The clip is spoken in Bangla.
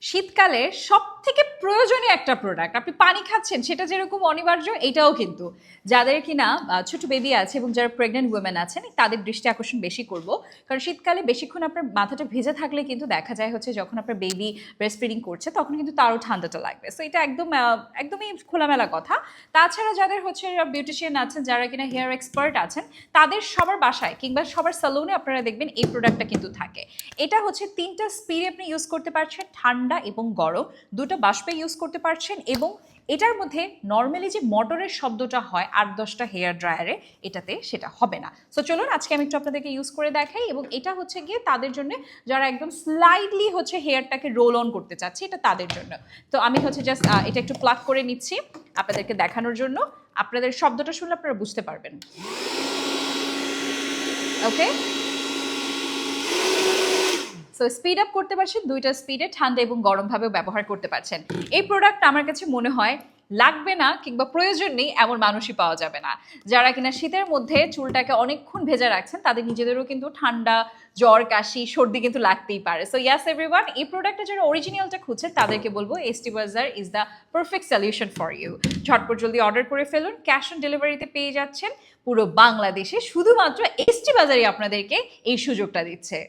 শীতকালে সবথেকে প্রয়োজনীয় একটা প্রোডাক্ট, আপনি পানি খাচ্ছেন সেটা যেরকম অনিবার্য, এটাও কিন্তু যাদের কিনা ছোট বেবি আছে এবং যারা প্রেগনেন্ট উইমেন আছেন তাদের দৃষ্টি আকর্ষণ বেশি করব। কারণ শীতকালে বেশিক্ষণ আপনার মাথাটা ভেজে থাকলে কিন্তু দেখা যায় হচ্ছে যখন আপনার বেবি ব্রেস্ট ফিডিং করছে তখন কিন্তু তারও ঠান্ডাটা লাগবে। সো এটা একদমই খোলামেলা কথা। তাছাড়া যাদের হচ্ছে বিউটিশিয়ান আছেন, যারা কিনা হেয়ার এক্সপার্ট আছেন, তাদের সবার বাসায় কিংবা সবার সালুনে আপনারা দেখবেন এই প্রোডাক্টটা কিন্তু থাকে। এটা হচ্ছে 3টা স্পিডে আপনি ইউজ করতে পারছেন, ঠান্ডা এবং গরম দুটো বাষ্পে ইউজ করতে পারছেন। এবং এটার মধ্যে নর্মালি যে মোটরের শব্দটা হয় 8-10টা হেয়ার ড্রায়ারে, এটাতে সেটা হবে না। সো চলুন আজকে আমি একটু আপনাদেরকে ইউজ করে দেখাই। এবং এটা হচ্ছে গিয়ে তাদের জন্য যারা একদম স্লাইডলি হচ্ছে হেয়ারটাকে রোল অন করতে চাচ্ছে, এটা তাদের জন্য। তো আমি হচ্ছে জাস্ট এটা একটু প্লাগ করে নিচ্ছি আপনাদেরকে দেখানোর জন্য। আপনাদের শব্দটা শুনলে আপনারা বুঝতে পারবেন। ওকে, সো স্পিড আপ করতে পারছেন, দুইটা স্পিডে ঠান্ডা এবং গরমভাবেও ব্যবহার করতে পারছেন। এই প্রোডাক্ট আমার কাছে মনে হয় লাগবে না কিংবা প্রয়োজন নেই এমন মানুষই পাওয়া যাবে না। যারা কিনা শীতের মধ্যে চুলটাকে অনেকক্ষণ ভেজা রাখছেন তাদের নিজেদেরও কিন্তু ঠান্ডা, জ্বর, কাশি, সর্দি কিন্তু লাগতেই পারে। সো ইয়াস এভরিওয়ান, এই প্রোডাক্টটা যারা অরিজিনালটা খুঁজছেন তাদেরকে বলবো ST Bazaar is the perfect solution for you. ঝটপট জলদি অর্ডার করে ফেলুন, ক্যাশ অন ডেলিভারিতে পেয়ে যাচ্ছেন পুরো বাংলাদেশে। শুধুমাত্র এসটি বাজারই আপনাদেরকে এই সুযোগটা দিচ্ছে।